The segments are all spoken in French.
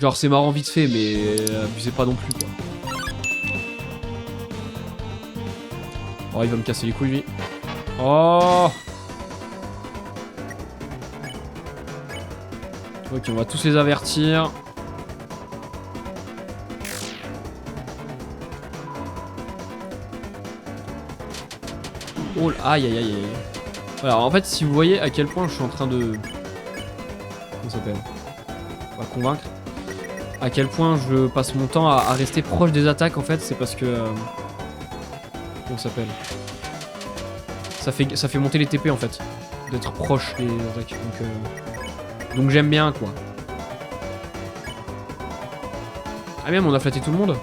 Genre c'est marrant vite fait, mais abusez pas non plus quoi. Oh, il va me casser les couilles lui. Oh. Ok, on va tous les avertir. Oh, aïe aïe aïe aïe. Voilà, en fait, si vous voyez à quel point je suis en train de... Comment ça s'appelle? On va convaincre. À quel point je passe mon temps à rester proche des attaques, en fait, c'est parce que... Comment ça s'appelle? Ça fait monter les TP, en fait. D'être proche des attaques. Donc j'aime bien, quoi. Ah même, on a flatté tout le monde.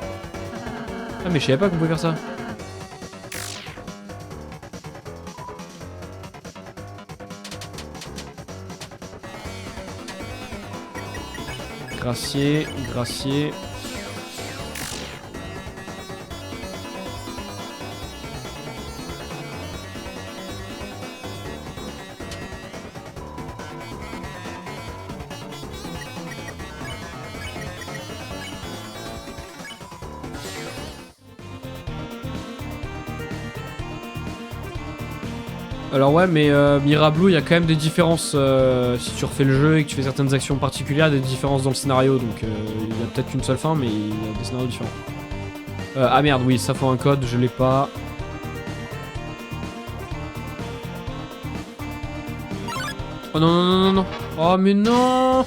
Ah mais je savais pas qu'on pouvait faire ça. Gracier, gracier. Alors ouais, mais Mirablou, il y a quand même des différences si tu refais le jeu et que tu fais certaines actions particulières, il y a des différences dans le scénario, donc il y a peut-être une seule fin, mais il y a des scénarios différents. Ah merde, oui, ça faut un code, je l'ai pas. Oh non, non, non, non, non. Oh mais non.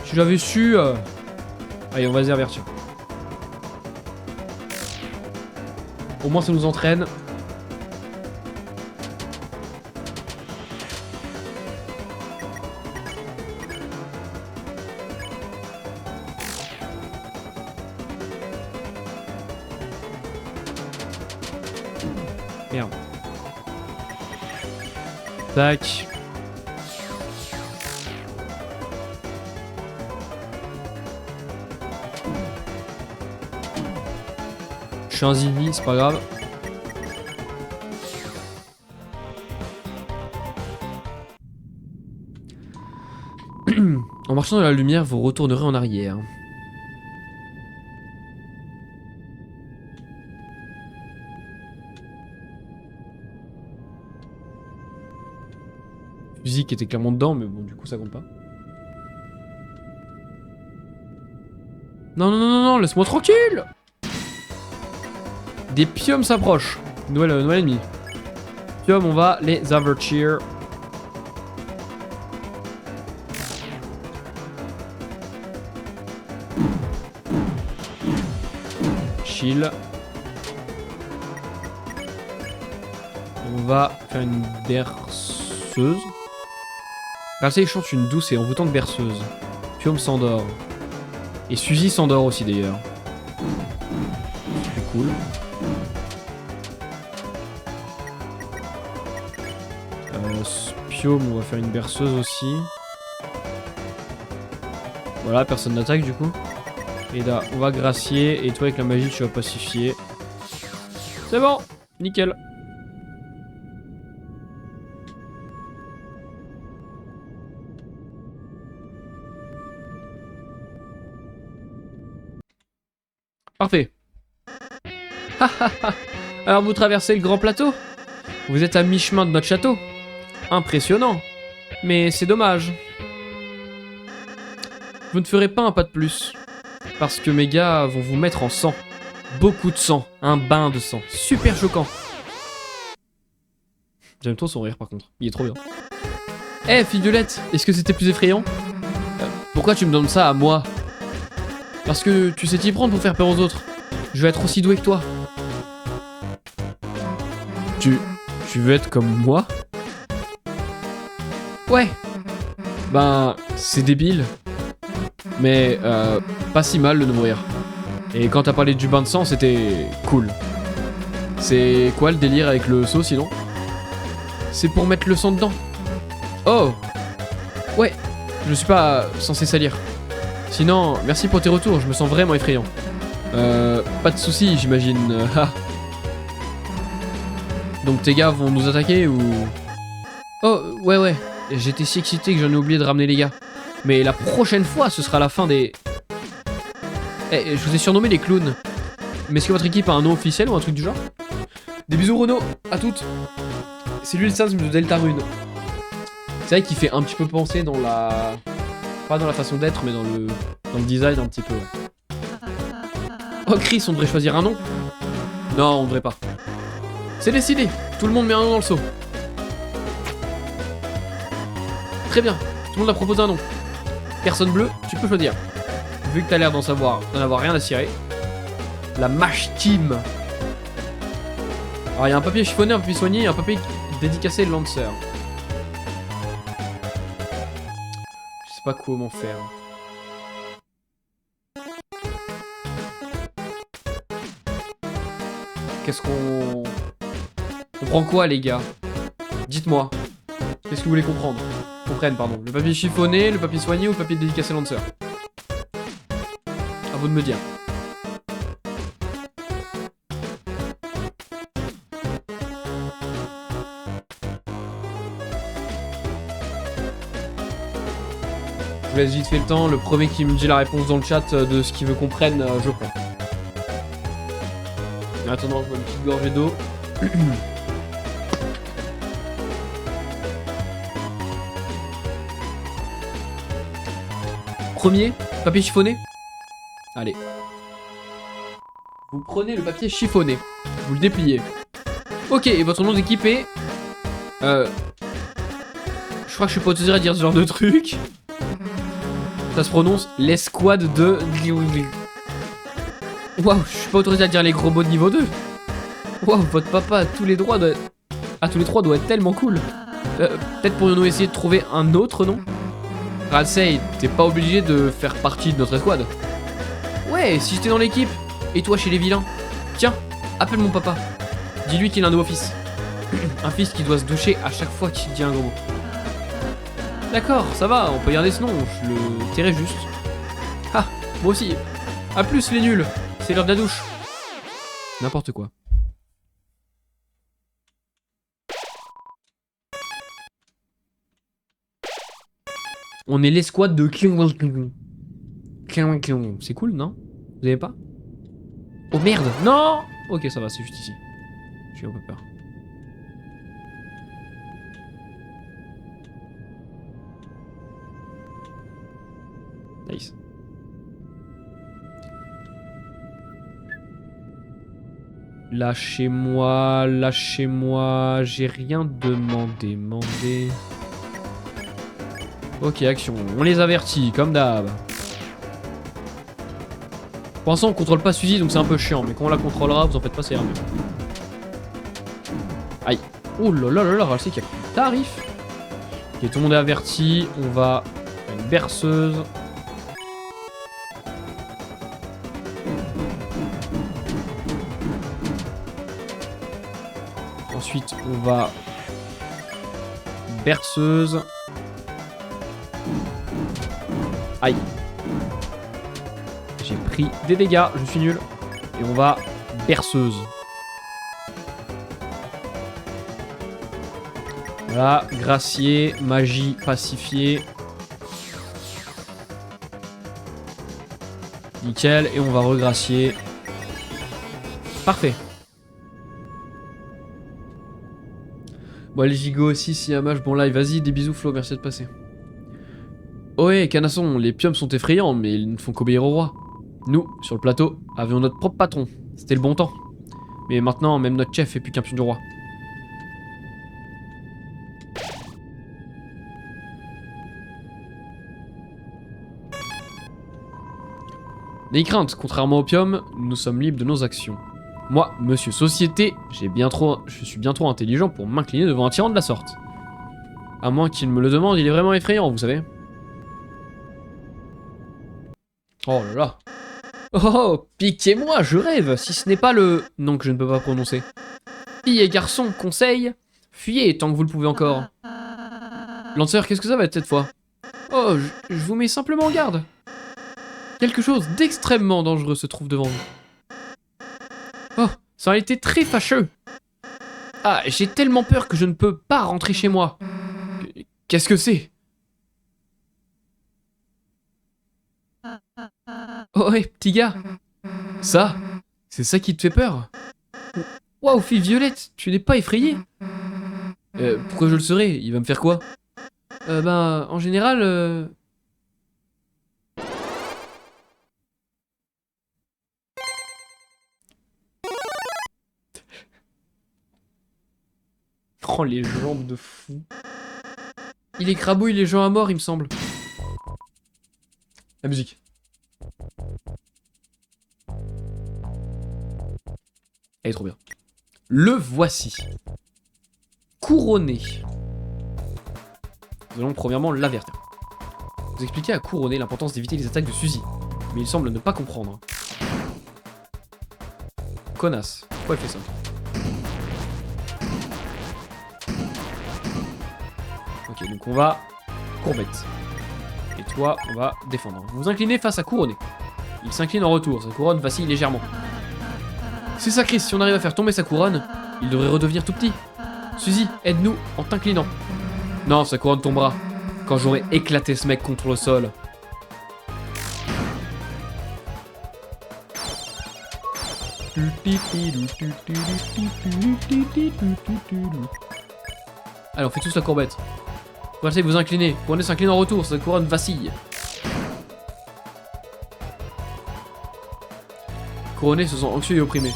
Si j'avais su... Allez, on va se avertir. Au moins ça nous entraîne. Merde. Tac. Je suis un zizi, c'est pas grave. En marchant dans la lumière, vous retournerez en arrière. Musique était clairement dedans, mais bon, du coup, ça compte pas. Non, non, non, non, non, laisse-moi tranquille! Des piomes s'approchent. Nouvel ennemi. Piomes, on va les avertir. Chill. On va faire une berceuse. Percé chante une douce et envoûtante berceuse. Piome s'endort. Et Suzy s'endort aussi d'ailleurs. C'est cool. Piome, on va faire une berceuse aussi. Voilà, personne n'attaque du coup. Et là, on va gracier. Et toi, avec la magie, tu vas pacifier. C'est bon, nickel. Parfait. Alors vous traversez le grand plateau. Vous êtes à mi-chemin de notre château. Impressionnant. Mais c'est dommage. Vous ne ferez pas un pas de plus. Parce que mes gars vont vous mettre en sang. Beaucoup de sang. Un bain de sang. Super choquant. J'aime trop son rire par contre. Il est trop bien. Eh, fille Violette, est-ce que c'était plus effrayant? Pourquoi tu me donnes ça à moi? Parce que tu sais t'y prendre pour faire peur aux autres. Je vais être aussi doué que toi. Tu veux être comme moi? Ouais. Ben, c'est débile. Mais, pas si mal de mourir. Et quand t'as parlé du bain de sang, c'était cool. C'est quoi le délire avec le seau sinon? C'est pour mettre le sang dedans. Oh. Ouais. Je suis pas censé salir. Sinon, merci pour tes retours, je me sens vraiment effrayant. Pas de soucis, j'imagine. Donc tes gars vont nous attaquer ou... Oh, ouais, ouais. J'étais si excité que j'en ai oublié de ramener les gars. Mais la prochaine fois, ce sera la fin des... Eh, je vous ai surnommé les clowns. Mais est-ce que votre équipe a un nom officiel ou un truc du genre? Des bisous Renaud, à toutes. C'est lui le Sans de Deltarune. C'est vrai qu'il fait un petit peu penser dans la... Pas dans la façon d'être, mais dans le design un petit peu. Ouais. Oh Chris, on devrait choisir un nom? Non, on devrait pas. C'est décidé, tout le monde met un nom dans le seau. Très bien, tout le monde a proposé un nom. Personne bleue, tu peux choisir. Vu que t'as l'air d'en avoir rien à cirer. La Mash Team. Alors il y a un papier chiffonné, un papier soigné et un papier dédicacé Lancer. Je sais pas comment faire. Qu'est-ce qu'on... On prend quoi les gars? Dites-moi. Qu'est-ce que vous voulez comprendre? Comprenne, pardon. Le papier chiffonné, le papier soigné ou le papier dédicacé Lancer? À vous de me dire. Je vous laisse vite fait le temps. Le premier qui me dit la réponse dans le chat de ce qu'il veut qu'on prenne, je prends. En attendant, je bois une petite gorgée d'eau. Premier, papier chiffonné. Allez. Vous prenez le papier chiffonné. Vous le dépliez. Ok, et votre nom d'équipe est... Je crois que je suis pas autorisé à dire ce genre de truc. Ça se prononce l'escouade de... Waouh, je suis pas autorisé à dire les gros mots de niveau 2. Waouh, votre papa a tous les droits de... Ah, tous les trois doit être tellement cool. Peut-être pourrions-nous essayer de trouver un autre nom? Ralsei, t'es pas obligé de faire partie de notre escouade. Ouais, si j'étais dans l'équipe. Et toi chez les vilains. Tiens, appelle mon papa. Dis-lui qu'il a un nouveau fils. Un fils qui doit se doucher à chaque fois qu'il dit un gros mot. D'accord, ça va, on peut garder ce nom, je le tairai juste. Ah, moi aussi. A plus les nuls, c'est l'heure de la douche. N'importe quoi. On est l'escouade de... C'est cool, non? Vous avez pas? Oh merde! Non! Ok, ça va, c'est juste ici. J'ai un peu peur. Nice. Lâchez-moi, j'ai rien demandé. Ok, action. On les avertit, comme d'hab. Pour l'instant, on contrôle pas Suzy, donc c'est un peu chiant. Mais quand on la contrôlera, vous en faites pas, ça ira mieux. Aïe. Oh là là là là, je sais qu'il y a tarif. Ok, tout le monde est averti. On va faire une berceuse. Ensuite, on va... berceuse. Aïe. J'ai pris des dégâts, je suis nul. Et on va berceuse. Voilà, gracier, magie pacifiée. Nickel, et on va regracier. Parfait. Bon allez Gigo aussi, si un match, bon live, vas-y, des bisous Flo, merci de passer. Ouais, Canasson, les pieums sont effrayants, mais ils ne font qu'obéir au roi. Nous, sur le plateau, avions notre propre patron. C'était le bon temps. Mais maintenant, même notre chef est plus qu'un pion du roi. N'ayez crainte, contrairement au pium, nous sommes libres de nos actions. Moi, monsieur Société, je suis bien trop intelligent pour m'incliner devant un tyran de la sorte. À moins qu'il me le demande, il est vraiment effrayant, vous savez. Oh là là. Oh, piquez-moi, je rêve, si ce n'est pas le... nom que je ne peux pas prononcer. Filles et garçons, conseil, fuyez tant que vous le pouvez encore. Lanceur, qu'est-ce que ça va être cette fois? Oh, je vous mets simplement en garde. Quelque chose d'extrêmement dangereux se trouve devant vous. Oh, ça a été très fâcheux. Ah, j'ai tellement peur que je ne peux pas rentrer chez moi. Qu'est-ce que c'est? Oh ouais, petit gars. Ça, c'est ça qui te fait peur? Waouh, fille Violette, tu n'es pas effrayée? Pourquoi je le serais? Il va me faire quoi? En général... Oh, les jambes de fou. Il écrabouille les gens à mort, il me semble. La musique. Elle est trop bien. Le voici. Couronné. Nous allons premièrement l'avertir. Vous expliquez à Couronné l'importance d'éviter les attaques de Suzy. Mais il semble ne pas comprendre. Connasse. Pourquoi elle fait ça? Ok, donc on va... Courbette. Et toi, on va défendre. Vous vous inclinez face à Couronné. Il s'incline en retour. Sa couronne vacille légèrement. C'est ça, Chris. Si on arrive à faire tomber sa couronne, il devrait redevenir tout petit. Suzy, aide-nous en t'inclinant. Non, sa couronne tombera quand j'aurai éclaté ce mec contre le sol. Allez, on fait tous la courbette. Vous allez vous incliner. Couronné s'incline en retour, sa couronne vacille. Couronné se sent anxieux et opprimé.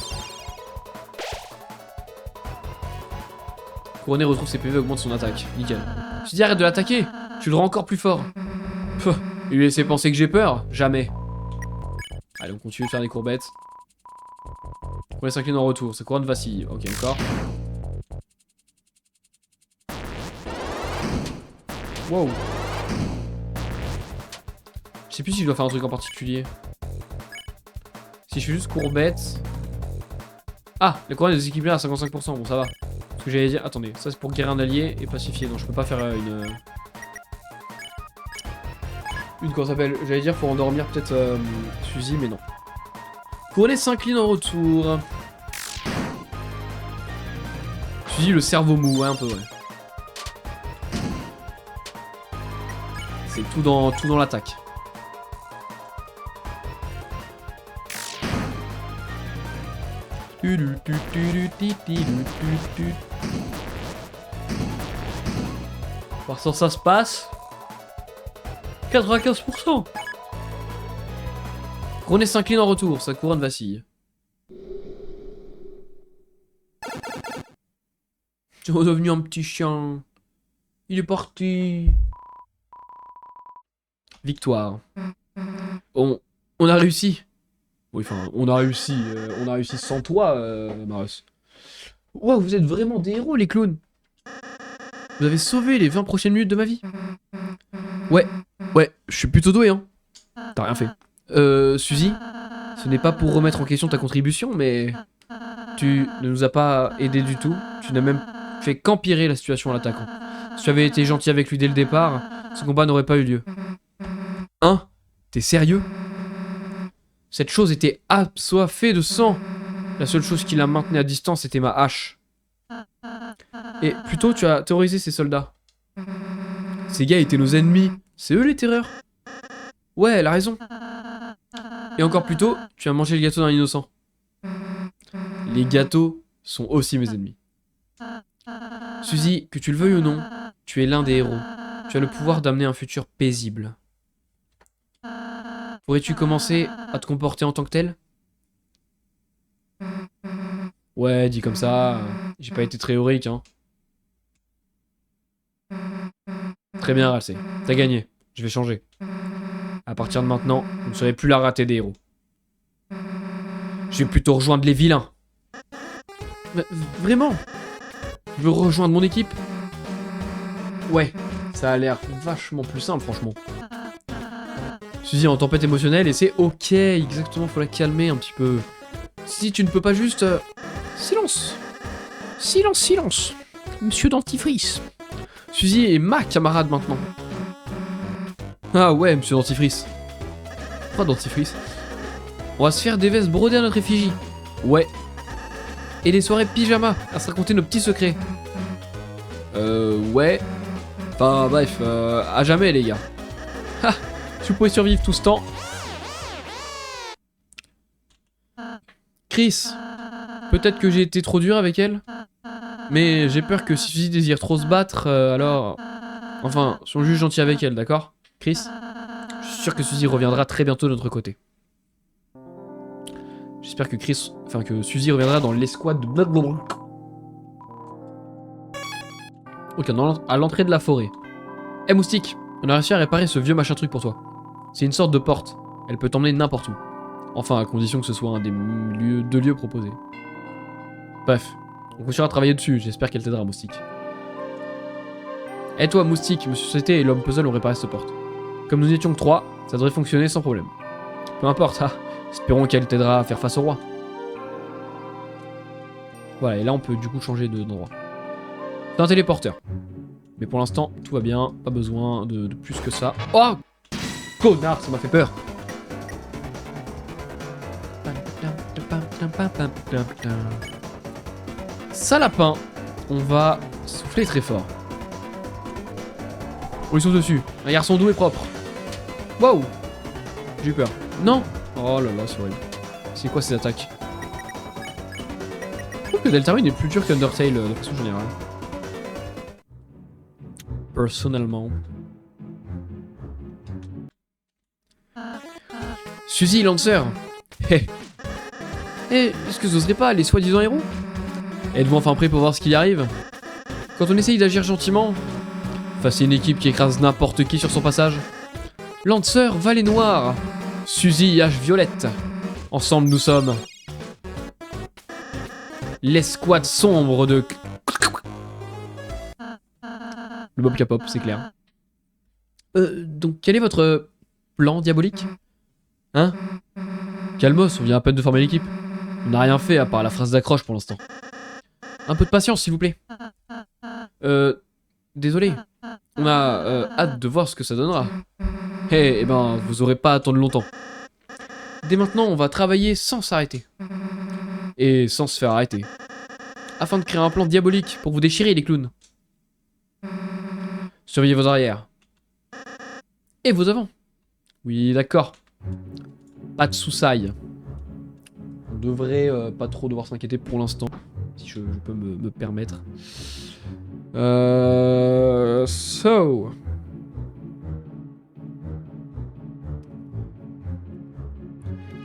Couronné retrouve ses PV et augmente son attaque. Nickel. Je dis arrête de l'attaquer. Tu le rends encore plus fort. Pff, il lui laisser penser que j'ai peur? Jamais. Allez, on continue de faire des courbettes. Couronné s'incline en retour. Sa couronne vacille. Ok, encore. Wow. Je sais plus si je dois faire un truc en particulier. Si je fais juste courbette... Ah, la couronne est déséquilibrée à 55%, bon ça va. Ce que j'allais dire... Attendez, ça c'est pour guérir un allié et pacifier, donc je peux pas faire une... Une comment ça s'appelle? J'allais dire pour endormir peut-être Suzy, mais non. Couronné s'incline en retour. Suzy le cerveau mou, ouais un peu ouais. C'est tout dans l'attaque. Voir si ça se passe. 95%. Couronné s'incline en retour, sa couronne vacille. C'est redevenu un petit chien. Il est parti. Victoire. On a réussi. Oui, enfin, on a réussi sans toi, Maros. Wow, vous êtes vraiment des héros, les clowns. Vous avez sauvé les 20 prochaines minutes de ma vie. Ouais, je suis plutôt doué, hein. T'as rien fait. Suzy, ce n'est pas pour remettre en question ta contribution, mais... Tu ne nous as pas aidé du tout. Tu n'as même fait qu'empirer la situation en l'attaquant. Si tu avais été gentil avec lui dès le départ, ce combat n'aurait pas eu lieu. Hein? T'es sérieux? Cette chose était assoiffée de sang. La seule chose qui la maintenait à distance, c'était ma hache. Et plutôt, tu as terrorisé ces soldats. Ces gars étaient nos ennemis. C'est eux les terreurs. Ouais, elle a raison. Et encore plus tôt, tu as mangé le gâteau d'un innocent. Les gâteaux sont aussi mes ennemis. Suzy, que tu le veuilles ou non, tu es l'un des héros. Tu as le pouvoir d'amener un futur paisible. Pourrais-tu commencer à te comporter en tant que tel? Ouais, dit comme ça, j'ai pas été très héroïque, hein. Très bien, Ralsei. T'as gagné. Je vais changer. À partir de maintenant, vous ne serez plus la ratée des héros. Je vais plutôt rejoindre les vilains. Mais, vraiment? Tu veux rejoindre mon équipe? Ouais, ça a l'air vachement plus simple, franchement. Suzy en tempête émotionnelle et c'est ok, exactement, faut la calmer un petit peu. Si tu ne peux pas juste... Silence. Silence, silence. Monsieur Dentifrice. Suzy est ma camarade maintenant. Ah ouais, monsieur Dentifrice. Pas Dentifrice. On va se faire des vestes brodées à notre effigie. Ouais. Et des soirées pyjama à se raconter nos petits secrets. Ouais. Enfin bref, à jamais les gars. Ha. Si vous pouvez survivre tout ce temps, Chris, peut-être que j'ai été trop dur avec elle, mais j'ai peur que si Suzy désire trop se battre, alors... Enfin, sois juste gentil avec elle, d'accord, Chris? Je suis sûr que Suzy reviendra très bientôt de notre côté. J'espère que que Suzy reviendra dans l'escouade de blablabla. Ok, à l'entrée de la forêt. Eh moustique, on a réussi à réparer ce vieux machin truc pour toi. C'est une sorte de porte. Elle peut t'emmener n'importe où. Enfin, à condition que ce soit un des deux lieux proposés. Bref, on continuera à travailler dessus. J'espère qu'elle t'aidera, moustique. Et toi, moustique, Monsieur Société et l'homme puzzle ont réparé cette porte. Comme nous n'étions que 3, ça devrait fonctionner sans problème. Peu importe, espérons qu'elle t'aidera à faire face au roi. Voilà, et là on peut du coup changer d'endroit. C'est un téléporteur. Mais pour l'instant, tout va bien. Pas besoin de plus que ça. Oh! Connard, ça m'a fait peur. Salapin. On va souffler très fort. Oh, ils sont dessus. Un garçon doux et propre. Waouh! J'ai eu peur. Non! Oh là là, c'est horrible. C'est quoi ces attaques? Je trouve que Deltarune est plus dur qu'Undertale de façon générale. Personnellement. Suzy Lancer. Hé. Est-ce que ce serait pas les soi-disant héros? Êtes-vous enfin prêt pour voir ce qui arrive? Quand on essaye d'agir gentiment, face à une équipe qui écrase n'importe qui sur son passage. Lancer, Valet Noir, Suzy, H Violette. Ensemble nous sommes l'escouade sombre de... Le Bob K-pop, c'est clair. Donc quel est votre plan diabolique? Hein? Calmos, on vient à peine de former l'équipe. On n'a rien fait à part la phrase d'accroche pour l'instant. Un peu de patience, s'il vous plaît. Désolé. On a hâte de voir ce que ça donnera. Eh ben, vous aurez pas à attendre longtemps. Dès maintenant, on va travailler sans s'arrêter. Et sans se faire arrêter. Afin de créer un plan diabolique pour vous déchirer, les clowns. Surveillez vos arrières. Et vos avants. Oui, d'accord. Pas de soussailles. On devrait pas trop devoir s'inquiéter pour l'instant. Si je peux me permettre.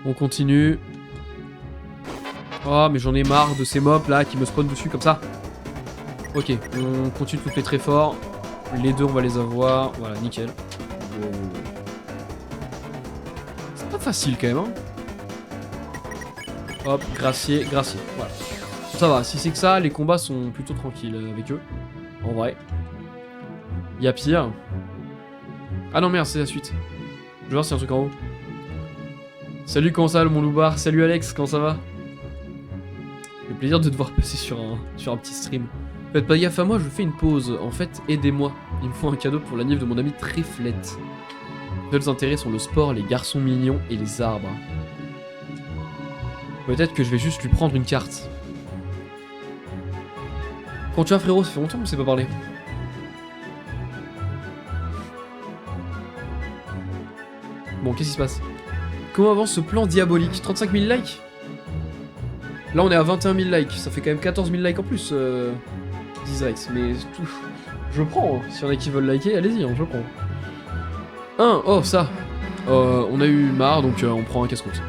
On continue. Oh, mais j'en ai marre de ces mobs là qui me spawnent dessus comme ça. Ok, on continue de couper très fort. Les deux, on va les avoir. Voilà, nickel. Wow. C'est pas facile quand même, hein. Hop, gracier, gracier. Voilà. Ça va, si c'est que ça, les combats sont plutôt tranquilles avec eux. En vrai. Il y a pire. Ah non, merde, c'est la suite. Je vais voir s'il y a un truc en haut. Salut, comment ça, mon loupard? Salut Alex, comment ça va? Le plaisir de te voir passer sur un petit stream. Faites pas gaffe à moi, je fais une pause. En fait, aidez-moi. Il me faut un cadeau pour l'anniv de mon ami Triflette. Mes seuls intérêts sont le sport, les garçons mignons et les arbres. Peut-être que je vais juste lui prendre une carte. Quand tu vas, frérot, ça fait longtemps qu'on s'est pas parlé. Bon, qu'est-ce qui se passe? Comment avance ce plan diabolique? 35 000 likes? Là, on est à 21 000 likes. Ça fait quand même 14 000 likes en plus. 10 likes. Mais tout... je prends. Hein. S'il y en a qui veulent liker, allez-y, hein, je prends. Oh, ça. On a eu marre, donc on prend un casse-croûte.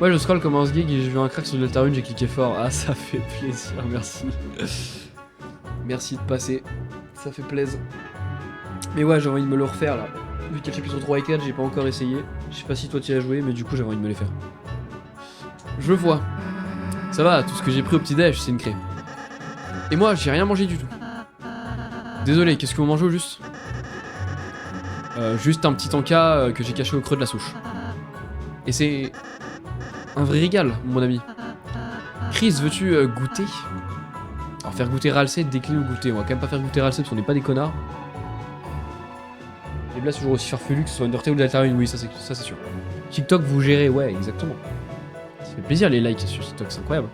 Ouais, je scroll comme un gig et j'ai vu un crack sur Deltarune, j'ai cliqué fort. Ah, ça fait plaisir, merci. Merci de passer. Ça fait plaisir. Mais ouais, j'ai envie de me le refaire là. Vu qu'il y a le chapitre 3 et 4, j'ai pas encore essayé. Je sais pas si toi tu y as joué, mais du coup, j'ai envie de me les faire. Je vois. Ça va, tout ce que j'ai pris au petit-déj, c'est une craie. Et moi, j'ai rien mangé du tout. Désolé, qu'est-ce que vous mangez au juste? Juste un petit encas que j'ai caché au creux de la souche. Et c'est un vrai régal, mon ami. Chris, veux-tu goûter? Alors faire goûter Ralsei, décliner ou goûter. On va quand même pas faire goûter Ralsei parce qu'on n'est pas des connards. Les blagues toujours aussi farfelues que ce soit Undertale ou Deltarune, oui, ça c'est sûr. TikTok, vous gérez, ouais, exactement. Ça fait plaisir les likes sur TikTok, c'est incroyable.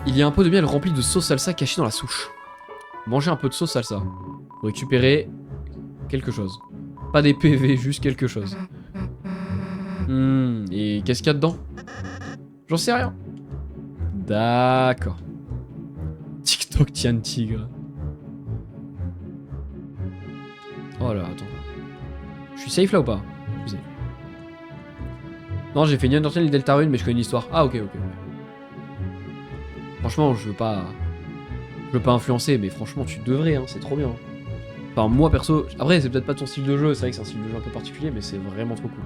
Il y a un pot de miel rempli de sauce salsa caché dans la souche. Mangez un peu de sauce salsa. Pour récupérer quelque chose. Pas des PV, juste quelque chose. Et qu'est-ce qu'il y a dedans? J'en sais rien. D'accord. TikTok tient tigre. Oh là, attends. Je suis safe là ou pas? Excusez. Non, j'ai fait ni Undertale ni Deltarune, mais je connais l'histoire. Ah, ok. Franchement, je veux pas influencer, mais franchement, tu devrais, hein, c'est trop bien. Enfin, moi perso, après, c'est peut-être pas ton style de jeu, c'est vrai que c'est un style de jeu un peu particulier, mais c'est vraiment trop cool.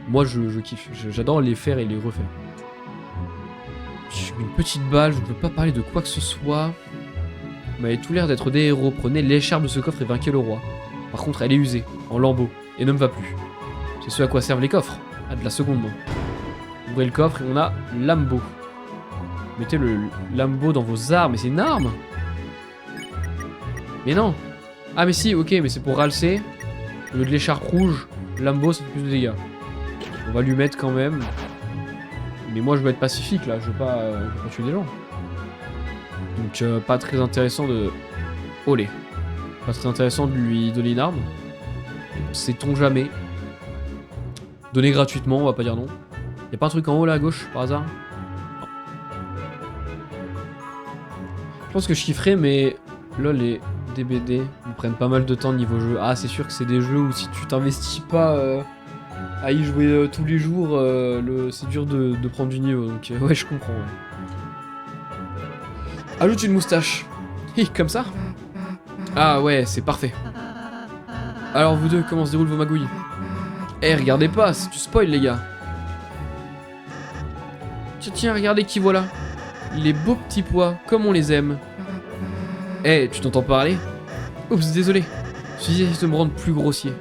Moi, je kiffe. J'adore les faire et les refaire. J'ai une petite balle, je ne veux pas parler de quoi que ce soit. Vous m'avez tout l'air d'être des héros. Prenez l'écharpe de ce coffre et vainquez le roi. Par contre, elle est usée, en lambeaux, et ne me va plus. C'est ce à quoi servent les coffres. À de la seconde main. Ouvrez le coffre et on a Lambeau. Mettez le Lambeau dans vos armes, mais c'est une arme. Mais non. Ah mais si, ok, mais c'est pour ralcer. Au lieu de l'écharpe rouge, Lambeau ça fait plus de dégâts. On va lui mettre quand même. Mais moi je veux être pacifique là, je veux pas tuer des gens. Donc pas très intéressant de... Olé. Pas très intéressant de lui donner une arme. Sait-on jamais. Donner gratuitement, on va pas dire non. Y'a pas un truc en haut là à gauche par hasard? Non. Je pense que je kifferais, mais là les DBD ils prennent pas mal de temps niveau jeu. Ah c'est sûr que c'est des jeux où si tu t'investis pas à y jouer tous les jours, c'est dur de prendre du niveau. Donc ouais je comprends. Ouais. Ajoute une moustache. Hi, comme ça? Ah ouais, c'est parfait. Alors vous deux, comment se déroulent vos magouilles? Eh, regardez pas, tu spoil les gars. Tiens, regardez qui voilà. Les beaux petits pois, comme on les aime. Eh, tu t'entends parler? Oups, désolé. J'essaie de me rendre plus grossier.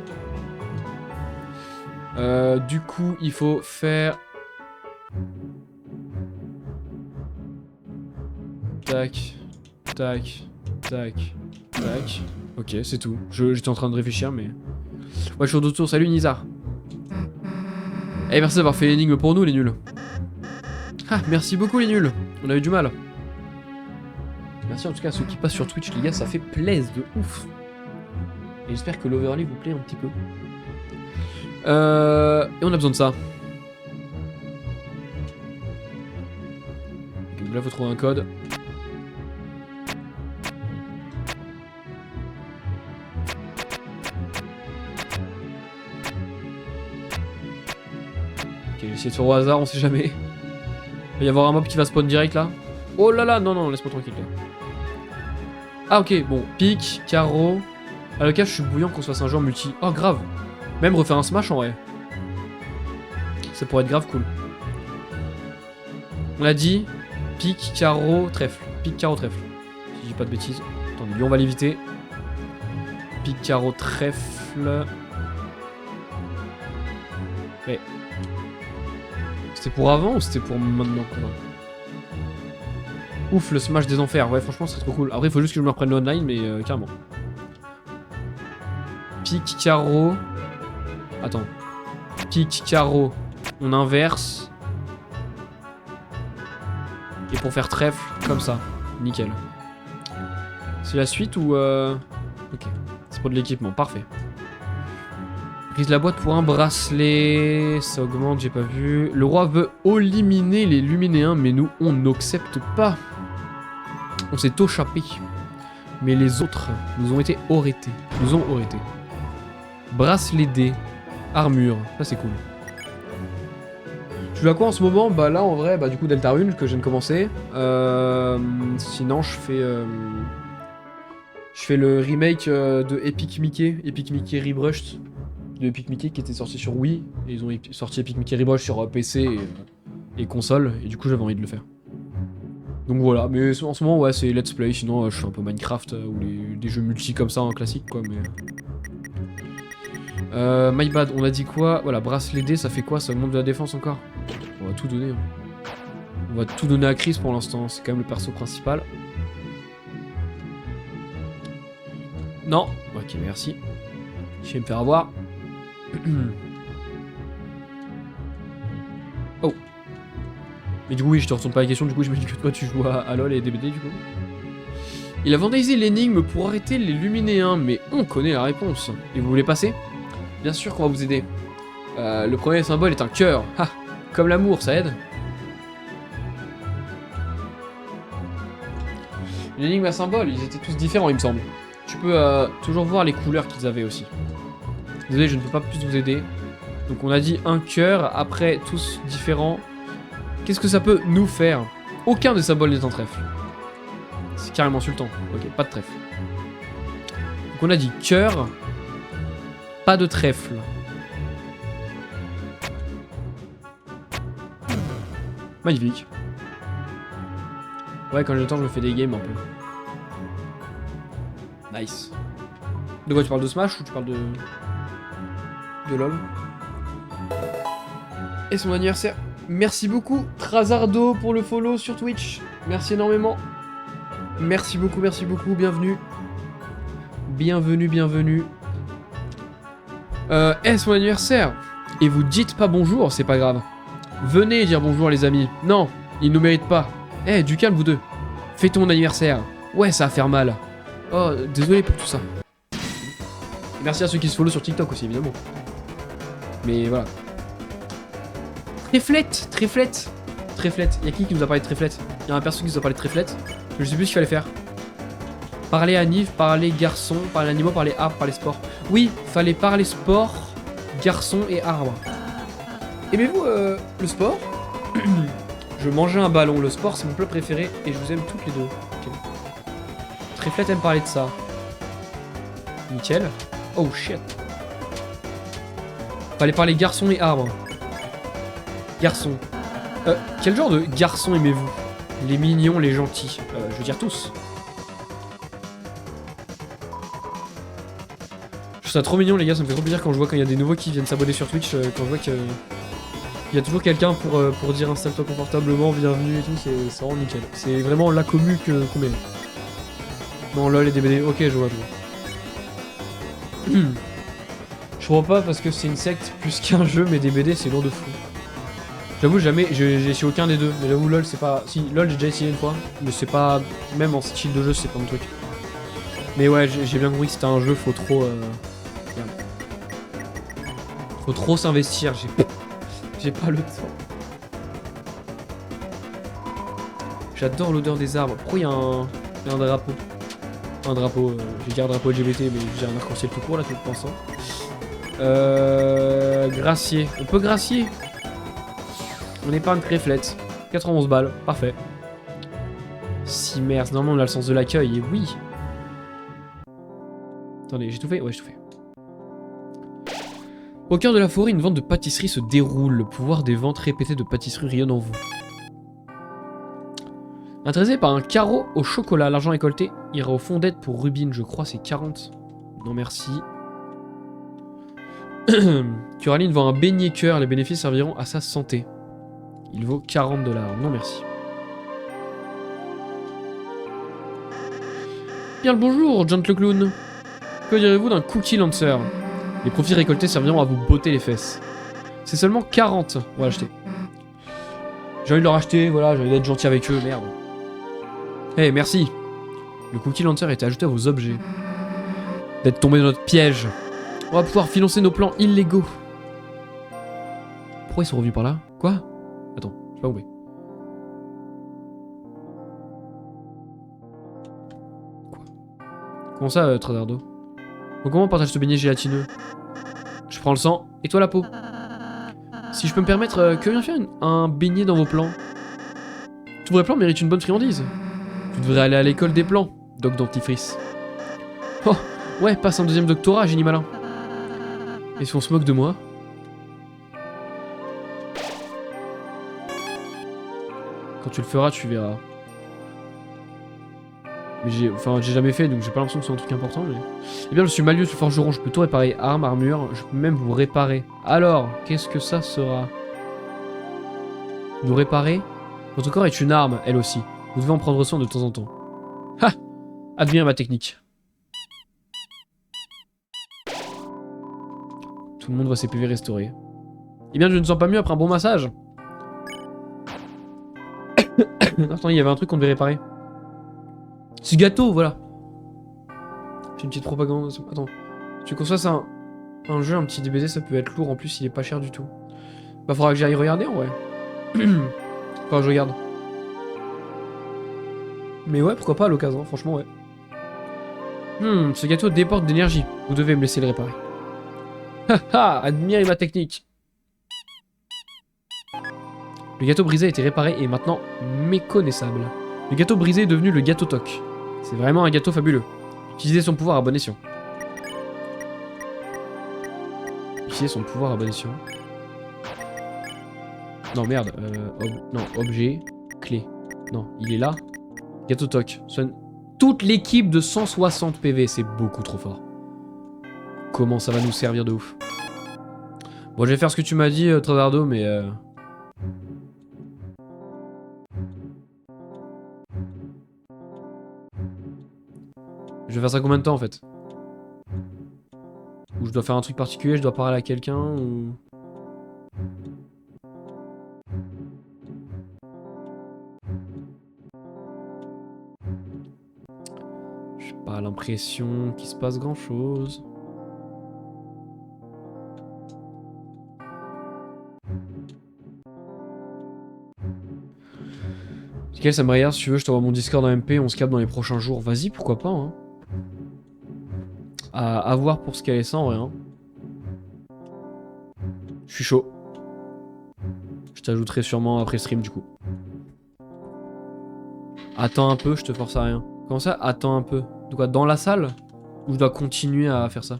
Du coup, il faut faire... Tac, tac, tac, tac. Ok, c'est tout. J'étais en train de réfléchir, mais... Ouais, je suis de tour. Salut, Nizar. Eh, merci d'avoir fait l'énigme pour nous, les nuls. Ah, merci beaucoup, les nuls. On a eu du mal. Merci en tout cas à ceux qui passent sur Twitch, les gars. Ça fait plaisir de ouf. Et j'espère que l'overlay vous plaît un petit peu. Et on a besoin de ça. Ok, là, faut trouver un code. Ok, j'ai essayé de faire au hasard, on sait jamais. Il va y avoir un mob qui va spawn direct là. Oh là là, non, laisse-moi tranquille là. Ah ok, bon, pique, carreau. À le cas, je suis bouillant qu'on se fasse un jeu en multi. Oh grave. Même refaire un smash en vrai. Ça pourrait être grave cool. On a dit pique, carreau, trèfle. Pique, carreau, trèfle. Si je dis pas de bêtises. Attendez, lui on va l'éviter. Pique, carreau, trèfle. Mais... C'était pour avant ou c'était pour maintenant? Ouf, le smash des enfers. Ouais, franchement, c'est trop cool. Après, il faut juste que je me reprenne le online, mais carrément. Pique, carreau. Attends. Pique, carreau. On inverse. Et pour faire trèfle, comme ça. Nickel. C'est la suite ou... Ok. C'est pour de l'équipement. Parfait. Brise la boîte pour un bracelet. Ça augmente, j'ai pas vu. Le roi veut éliminer les luminéens, mais nous, on n'accepte pas. On s'est échappé. Mais les autres nous ont été aurétés. Nous ont aurétés. Bracelet D. Armure. Ça, c'est cool. Je joue à quoi en ce moment? Bah là, en vrai, bah du coup, Deltarune, que je viens de commencer. Sinon, je fais le remake de Epic Mickey. Epic Mickey Rebrushed. De Epic Mickey qui était sorti sur Wii. Et ils ont sorti Epic Mickey Rebrushed sur PC et console. Et du coup, j'avais envie de le faire. Donc voilà, mais en ce moment, ouais, c'est Let's Play. Sinon, je fais un peu Minecraft ou des jeux multi comme ça, en classique, quoi. Mais... my bad, on a dit quoi? Voilà, bracelet D, ça fait quoi? Ça augmente de la défense encore? On va tout donner. Hein. On va tout donner à Chris pour l'instant. C'est quand même le perso principal. Non. Ok, merci. Je vais me faire avoir. Oh. Mais du coup, oui, je te retourne pas la question. Du coup, je me dis que toi, tu joues à LoL et DBD, du coup. Il a vandalisé l'énigme pour arrêter les luminéens, mais on connaît la réponse. Et vous voulez passer? Bien sûr qu'on va vous aider. Le premier symbole est un cœur. Ah, comme l'amour, ça aide. L'énigme à symbole, ils étaient tous différents, il me semble. Tu peux toujours voir les couleurs qu'ils avaient aussi. Désolé, je ne peux pas plus vous aider. Donc on a dit un cœur, après tous différents. Qu'est-ce que ça peut nous faire? Aucun des symboles n'est un trèfle. C'est carrément insultant. Ok, pas de trèfle. Donc on a dit cœur, pas de trèfle. Magnifique. Ouais, quand j'ai le temps, je me fais des games un peu. Nice. De quoi tu parles, de Smash ou tu parles de LoL? Et son anniversaire. Merci beaucoup, Trazardo, pour le follow sur Twitch. Merci énormément. Merci beaucoup, bienvenue. Bienvenue, bienvenue. Est-ce mon anniversaire? Et vous dites pas bonjour, c'est pas grave. Venez dire bonjour les amis. Non, ils nous méritent pas. Eh, du calme vous deux. Fais ton anniversaire. Ouais, ça va faire mal. Oh, désolé pour tout ça. Et merci à ceux qui se follow sur TikTok aussi, évidemment. Mais voilà. Tréflette, tréflette. Tréflette. Y'a qui nous a parlé de tréflette? Y'a un perso qui nous a parlé de tréflette. Je sais plus ce qu'il fallait faire. Parler à Nive, parler garçon, parler animaux, parler arbre, parler sport. Oui, fallait parler sport, garçon et arbre. Aimez-vous le sport? Je mangeais un ballon. Le sport, c'est mon plat préféré et je vous aime toutes les deux. Okay. Tréflette aime parler de ça. Nickel. Oh shit. Fallait parler garçon et arbre. Garçon. Quel genre de garçon aimez-vous? Les mignons, les gentils. Je veux dire tous. Je trouve ça trop mignon les gars, ça me fait trop plaisir quand je vois qu'il y a des nouveaux qui viennent s'abonner sur Twitch, quand je vois que... Il y a toujours quelqu'un pour dire installe-toi confortablement, bienvenue et tout, c'est vraiment nickel. C'est vraiment la commu qu'on mérite. Non, LOL et DBD, ok, je vois, je vois. Je crois pas parce que c'est une secte plus qu'un jeu, mais DBD c'est lourd de fou. J'avoue, jamais, j'ai essayé aucun des deux, mais j'avoue, LOL c'est pas... Si, LOL j'ai déjà essayé une fois, mais c'est pas... Même en style de jeu, c'est pas mon truc. Mais ouais, j'ai bien compris que c'était un jeu, faut trop... Faut trop s'investir, j'ai pas le temps. J'adore l'odeur des arbres. Pourquoi il y a un drapeau? Un drapeau, j'ai dit un drapeau LGBT, mais j'ai un arc-en-ciel tout court là, tout le pensant. Gracier. On peut gracier. On épargne tréflette. 91 balles, parfait. Cimers, normalement on a le sens de l'accueil, et oui. Attendez, j'ai tout fait? Ouais, j'ai tout fait. Au cœur de la forêt, une vente de pâtisserie se déroule. Le pouvoir des ventes répétées de pâtisserie rayonne en vous. Intéressé par un carreau au chocolat, l'argent récolté ira au fond d'aide pour Rubine, je crois, c'est 40. Non merci. Coraline vend un beignet cœur, les bénéfices serviront à sa santé. Il vaut 40 $. Non merci. Bien le bonjour, Gentle Clown. Que direz-vous d'un Cookie Lancer? Les profits récoltés serviront à vous botter les fesses. C'est seulement 40. On va l'acheter. J'ai envie de leur acheter, voilà, j'ai envie d'être gentil avec eux, merde. Eh, hey, merci. Le Cookie Lancer a été ajouté à vos objets. D'être tombé dans notre piège. On va pouvoir financer nos plans illégaux. Pourquoi ils sont revenus par là? Quoi? Attends, j'ai pas compris. Quoi? Comment ça, Trazardo? Donc comment on partage ce beignet gélatineux? Je prends le sang, et toi la peau. Si je peux me permettre, que vient faire un beignet dans vos plans? Tous vos plans méritent une bonne friandise. Tu devrais aller à l'école des plans, Doc Dentifrice. Oh, ouais, passe un deuxième doctorat, génie malin. Et si on se moque de moi? Quand tu le feras, tu verras. Mais j'ai jamais fait, donc j'ai pas l'impression que c'est un truc important, mais... Eh bien, je suis Malius, le forgeron, je peux tout réparer. Armes, armure, je peux même vous réparer. Alors, qu'est-ce que ça sera? Vous réparer? Votre corps est une arme, elle aussi. Vous devez en prendre soin de temps en temps. Ha! Admire ma technique. Tout le monde voit ses PV restaurés. Eh bien, je ne sens pas mieux après un bon massage. Attends, il y avait un truc qu'on devait réparer. Ce gâteau, voilà. J'ai une petite propagande. Attends. Tu conçois ça un jeu, un petit DBD, ça peut être lourd. En plus, il est pas cher du tout. Bah, faudra que j'aille regarder en vrai. Faudra que je regarde. Mais ouais, pourquoi pas à l'occasion, franchement, ouais. Ce gâteau déporte d'énergie. Vous devez me laisser le réparer. Haha, admirez ma technique. Le gâteau brisé a été réparé et est maintenant méconnaissable. Le gâteau brisé est devenu le gâteau toc. C'est vraiment un gâteau fabuleux. Utilisez son pouvoir à bon escient. Utilisez son pouvoir à bon escient. Non, merde. Non, objet, clé. Non, il est là. Gâteau toc. Soigne toute l'équipe de 160 PV. C'est beaucoup trop fort. Comment ça va nous servir de ouf. Bon, je vais faire ce que tu m'as dit, Trazardo, mais... Je vais faire ça combien de temps, en fait? Ou je dois faire un truc particulier, je dois parler à quelqu'un, ou... J'ai pas l'impression qu'il se passe grand-chose. Nickel, ça me regarde, si tu veux, je t'envoie mon Discord en MP, on se capte dans les prochains jours. Vas-y, pourquoi pas, hein. À voir pour ce qu'elle est ça, en vrai, hein. Je suis chaud. Je t'ajouterai sûrement après stream, du coup. Attends un peu, je te force à rien. Comment ça, attends un peu? De quoi, dans la salle? Ou je dois continuer à faire ça?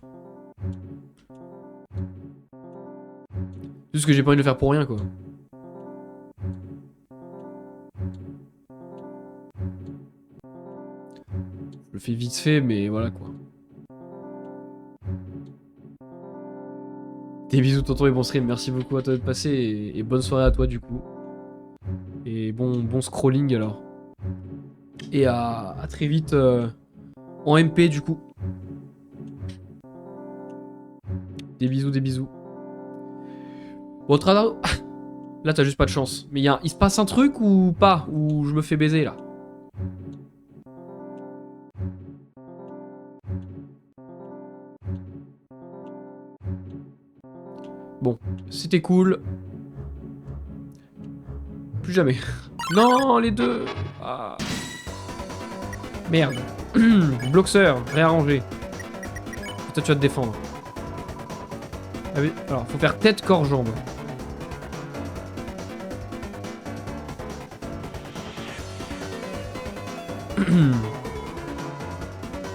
Juste que j'ai pas envie de le faire pour rien, quoi. Je le fais vite fait, mais voilà, quoi. Des bisous, tonton, et bon stream. Merci beaucoup à toi de passer, et bonne soirée à toi, du coup. Et bon scrolling, alors. Et à très vite en MP, du coup. Des bisous, des bisous. Bon, Trazardo... Là, t'as juste pas de chance. Mais il se passe un truc ou pas? Ou je me fais baiser, là? Bon, c'était cool. Plus jamais. Non, les deux. Ah. Merde. Bloxer, réarrangé. Toi, tu vas te défendre. Ah oui, alors, faut faire tête, corps, jambe.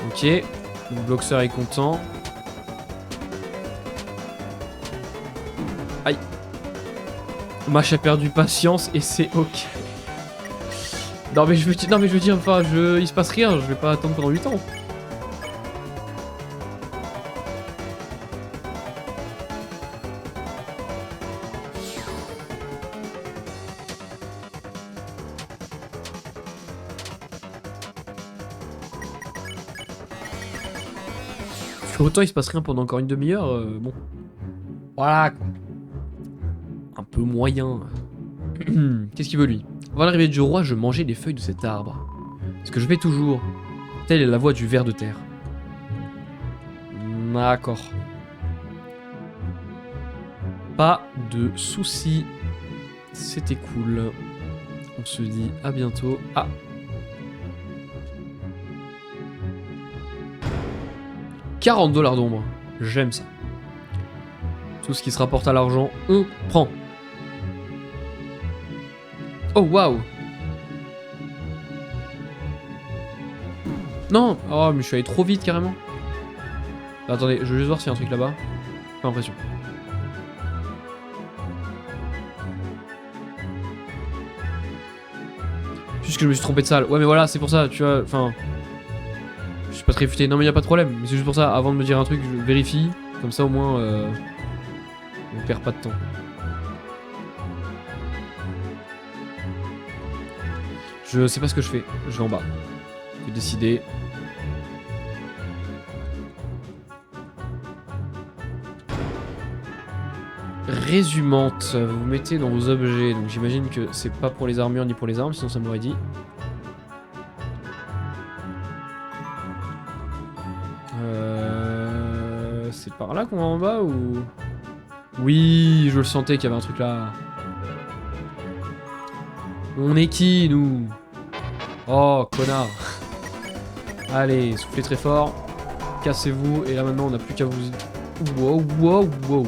Ok. Donc, Bloxer est content. Aïe. Mash a perdu patience et c'est ok. Non mais je veux dire, enfin, il se passe rien, je vais pas attendre pendant 8 ans. Autant il se passe rien pendant encore une demi-heure, bon. Voilà quoi. Un peu moyen. Qu'est-ce qu'il veut lui? Avant l'arrivée du roi, je mangeais les feuilles de cet arbre. Ce que je fais toujours. Telle est la voix du ver de terre. D'accord. Pas de soucis. C'était cool. On se dit à bientôt. Ah. $40 d'ombre. J'aime ça. Tout ce qui se rapporte à l'argent, on prend. Oh waouh. Non. Oh mais je suis allé trop vite carrément. Attendez, je veux juste voir s'il y a un truc là-bas. Pas l'impression. Juste que je me suis trompé de salle. Ouais mais voilà, c'est pour ça, tu vois, enfin... Je suis pas très futé, non mais y a pas de problème. Mais c'est juste pour ça, avant de me dire un truc, je vérifie. Comme ça au moins, on perd pas de temps. Je sais pas ce que je fais, je vais en bas. Je vais décider. Résumante, vous vous mettez dans vos objets, donc j'imagine que c'est pas pour les armures ni pour les armes, sinon ça m'aurait dit. C'est par là qu'on va en bas ou... Oui, je le sentais qu'il y avait un truc là. On est qui, nous? Oh, connard. Allez, soufflez très fort. Cassez-vous. Et là, maintenant, on n'a plus qu'à vous... Wow, wow, wow.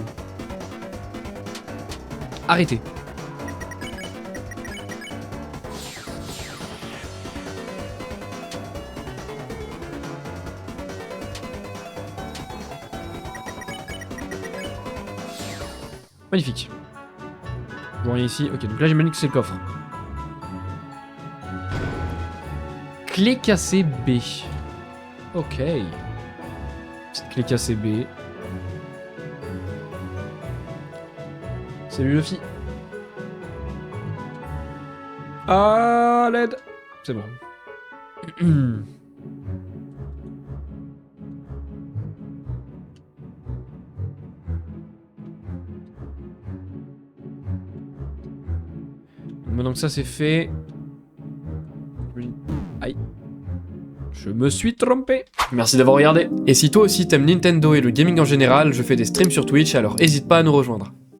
Arrêtez. Magnifique. Bon, rien ici. Ok, donc là, j'imagine que c'est le coffre. Clé cassée B. Ok. Petite clé cassée B. Salut Luffy. Ah, l'aide. C'est bon. Maintenant que ça c'est fait... Aïe. Je me suis trompé. Merci d'avoir regardé. Et si toi aussi t'aimes Nintendo et le gaming en général, je fais des streams sur Twitch, alors n'hésite pas à nous rejoindre.